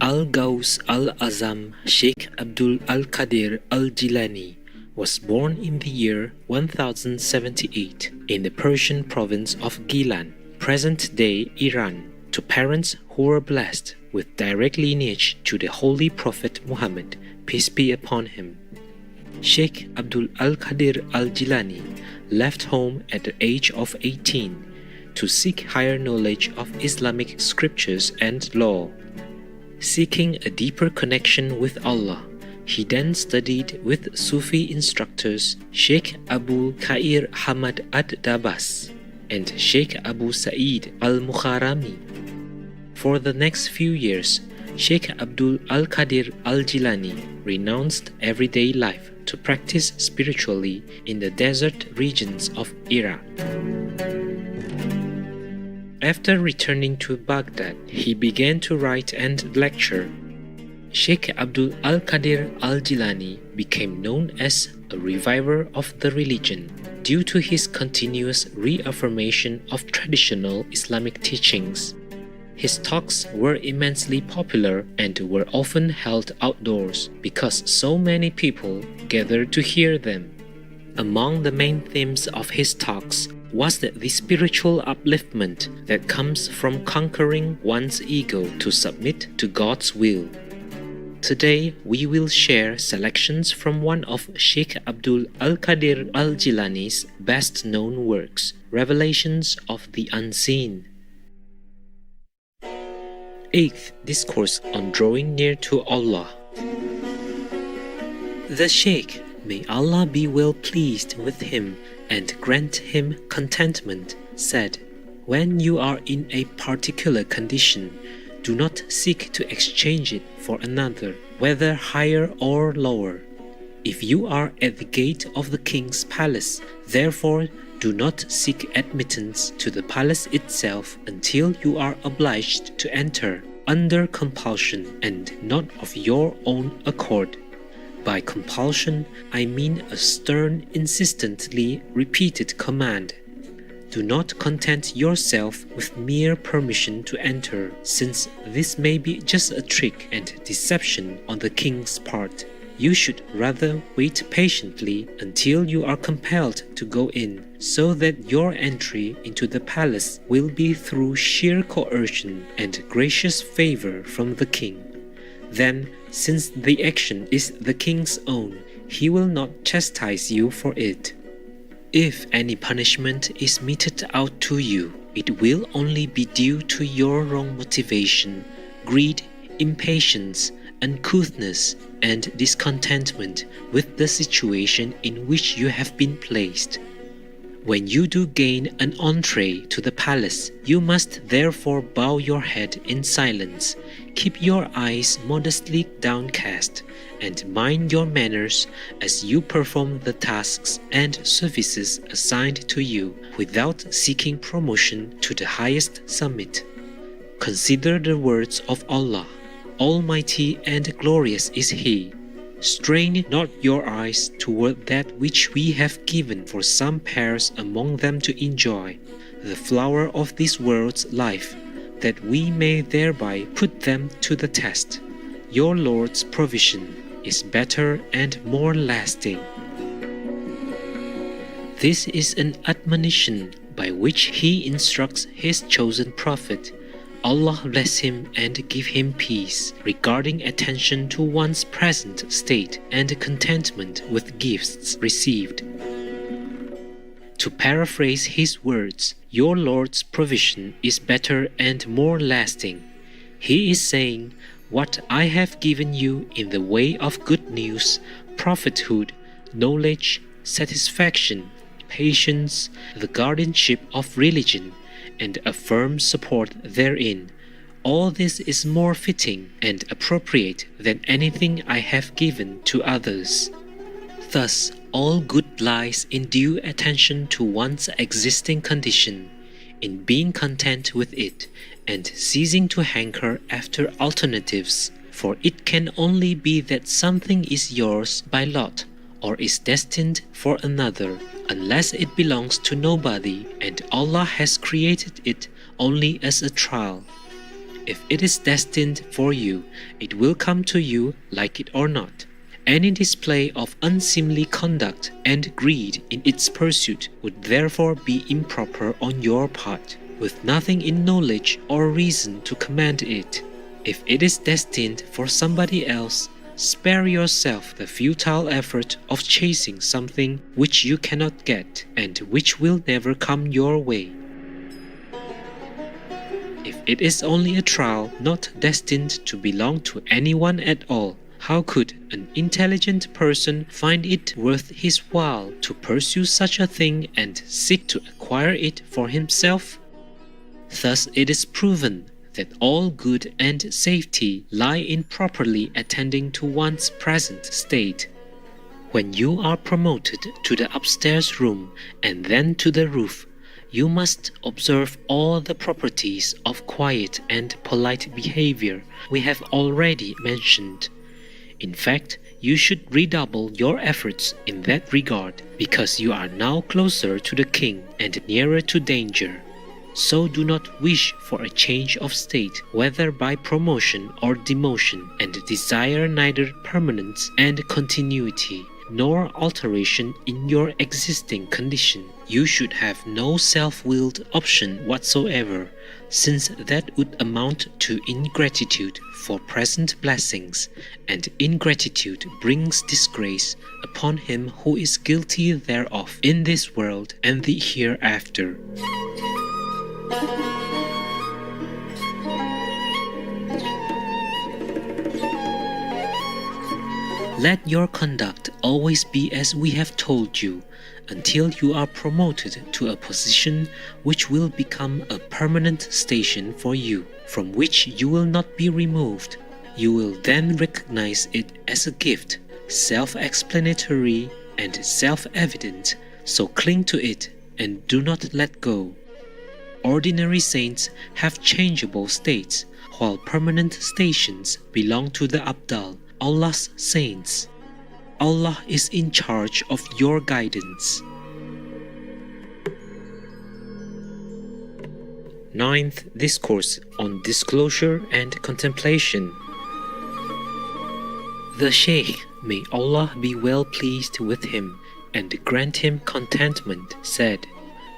Al-Ghaus al-Azam Sheikh Abdul al-Qadir al-Jilani was born in the year 1078 in the Persian province of Gilan, present-day Iran, to parents who were blessed with direct lineage to the Holy Prophet Muhammad, peace be upon him. Sheikh Abdul al-Qadir al-Jilani left home at the age of 18 to seek higher knowledge of Islamic scriptures and law. Seeking a deeper connection with Allah, he then studied with Sufi instructors Sheikh Abu Khair Hamad ad-Dabas and Sheikh Abu Sa'id al-Mukharami. For the next few years, Sheikh Abdul al-Qadir al-Jilani renounced everyday life to practice spiritually in the desert regions of Iraq. After returning to Baghdad, he began to write and lecture. Sheikh Abdul al-Qadir al-Jilani became known as a reviver of the religion due to his continuous reaffirmation of traditional Islamic teachings. His talks were immensely popular and were often held outdoors because so many people gathered to hear them. Among the main themes of his talks was the spiritual upliftment that comes from conquering one's ego to submit to God's will. Today, we will share selections from one of Sheikh Abdul al-Qadir al-Jilani's best-known works, Revelations of the Unseen. 8th Discourse on Drawing Near to Allah. The Sheikh, may Allah be well pleased with him and grant him contentment, said, "When you are in a particular condition, do not seek to exchange it for another, whether higher or lower. If you are at the gate of the king's palace, therefore do not seek admittance to the palace itself until you are obliged to enter under compulsion and not of your own accord. By compulsion, I mean a stern, insistently repeated command. Do not content yourself with mere permission to enter, since this may be just a trick and deception on the king's part. You should rather wait patiently until you are compelled to go in, so that your entry into the palace will be through sheer coercion and gracious favor from the king. Then, since the action is the king's own, he will not chastise you for it. If any punishment is meted out to you, it will only be due to your wrong motivation, greed, impatience, uncouthness, and discontentment with the situation in which you have been placed. When you do gain an entree to the palace, you must therefore bow your head in silence, keep your eyes modestly downcast, and mind your manners as you perform the tasks and services assigned to you without seeking promotion to the highest summit. Consider the words of Allah. Almighty and glorious is He. Strain not your eyes toward that which we have given for some pairs among them to enjoy, the flower of this world's life, that we may thereby put them to the test. Your Lord's provision is better and more lasting." This is an admonition by which He instructs His chosen prophet, Allah bless him and give him peace, regarding attention to one's present state and contentment with gifts received. To paraphrase his words, your Lord's provision is better and more lasting. He is saying, what I have given you in the way of good news, prophethood, knowledge, satisfaction, patience, the guardianship of religion, and a firm support therein. All this is more fitting and appropriate than anything I have given to others. Thus, all good lies in due attention to one's existing condition, in being content with it, and ceasing to hanker after alternatives, for it can only be that something is yours by lot, or is destined for another, unless it belongs to nobody and Allah has created it only as a trial. If it is destined for you, it will come to you, like it or not. Any display of unseemly conduct and greed in its pursuit would therefore be improper on your part, with nothing in knowledge or reason to command it. If it is destined for somebody else, spare yourself the futile effort of chasing something which you cannot get and which will never come your way. If it is only a trial not destined to belong to anyone at all, how could an intelligent person find it worth his while to pursue such a thing and seek to acquire it for himself? Thus it is proven that all good and safety lie in properly attending to one's present state. When you are promoted to the upstairs room and then to the roof, you must observe all the properties of quiet and polite behavior we have already mentioned. In fact, you should redouble your efforts in that regard, because you are now closer to the king and nearer to danger. So do not wish for a change of state, whether by promotion or demotion, and desire neither permanence and continuity, nor alteration in your existing condition. You should have no self-willed option whatsoever, since that would amount to ingratitude for present blessings, and ingratitude brings disgrace upon him who is guilty thereof in this world and the hereafter. Let your conduct always be as we have told you, until you are promoted to a position which will become a permanent station for you, from which you will not be removed. You will then recognize it as a gift, self-explanatory and self-evident, so cling to it and do not let go. Ordinary saints have changeable states, while permanent stations belong to the Abdal, Allah's saints. Allah is in charge of your guidance. Ninth Discourse on Disclosure and Contemplation. The Shaykh, may Allah be well pleased with him and grant him contentment, said,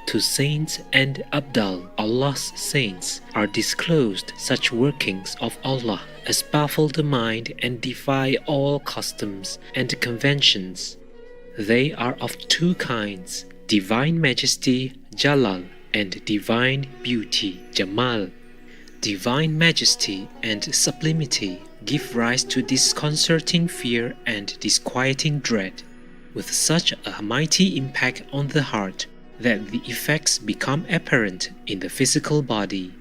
to saints and Abdal, Allah's saints, are disclosed such workings of Allah as baffle the mind and defy all customs and conventions. They are of two kinds, divine majesty, Jalal, and divine beauty, Jamal. Divine majesty and sublimity give rise to disconcerting fear and disquieting dread, with such a mighty impact on the heart that the effects become apparent in the physical body.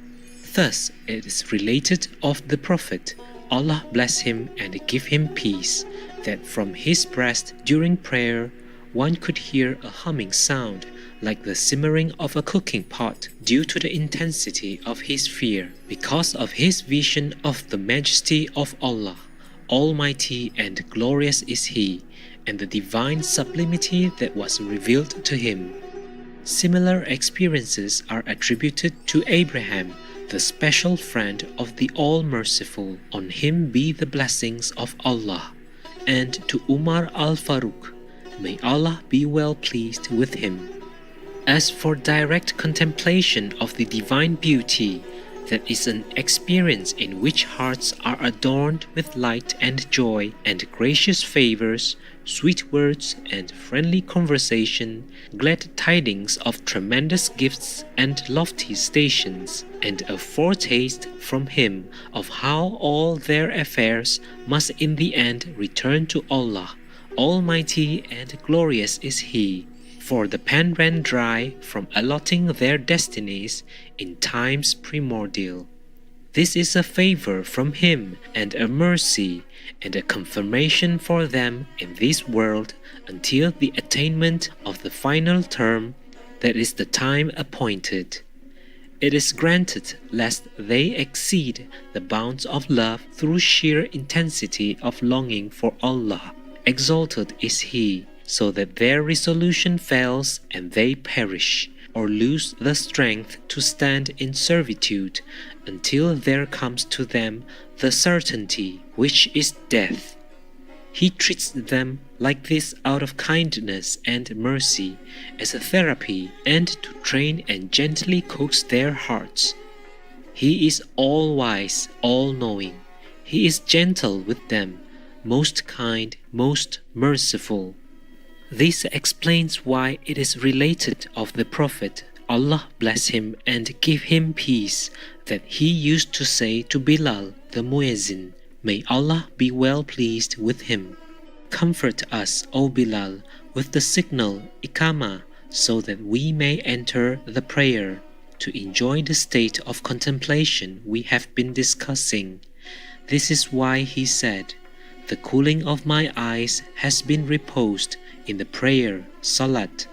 Thus it is related of the Prophet, Allah bless him and give him peace, that from his breast during prayer one could hear a humming sound like the simmering of a cooking pot, due to the intensity of his fear, because of his vision of the majesty of Allah. Almighty and glorious is He, and the divine sublimity that was revealed to him. Similar experiences are attributed to Abraham, the special friend of the All-Merciful, on him be the blessings of Allah, and to Umar al-Faruq, may Allah be well pleased with him. As for direct contemplation of the divine beauty, that is an experience in which hearts are adorned with light and joy and gracious favors, sweet words and friendly conversation, glad tidings of tremendous gifts and lofty stations, and a foretaste from Him of how all their affairs must in the end return to Allah. Almighty and glorious is He. For the pen ran dry from allotting their destinies in times primordial. This is a favor from Him and a mercy and a confirmation for them in this world until the attainment of the final term, that is the time appointed. It is granted lest they exceed the bounds of love through sheer intensity of longing for Allah. Exalted is He, so that their resolution fails and they perish, or lose the strength to stand in servitude until there comes to them the certainty which is death. He treats them like this out of kindness and mercy, as a therapy, and to train and gently coax their hearts. He is all-wise, all-knowing. He is gentle with them, most kind, most merciful. This explains why it is related of the Prophet, Allah bless him and give him peace, that he used to say to Bilal the Muezzin, may Allah be well pleased with him, comfort us, O Bilal, with the signal Iqama, so that we may enter the prayer, to enjoy the state of contemplation we have been discussing. This is why he said, the cooling of my eyes has been reposed in the prayer, Salat.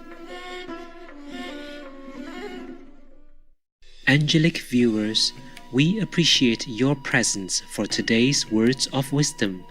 Angelic viewers, we appreciate your presence for today's words of wisdom.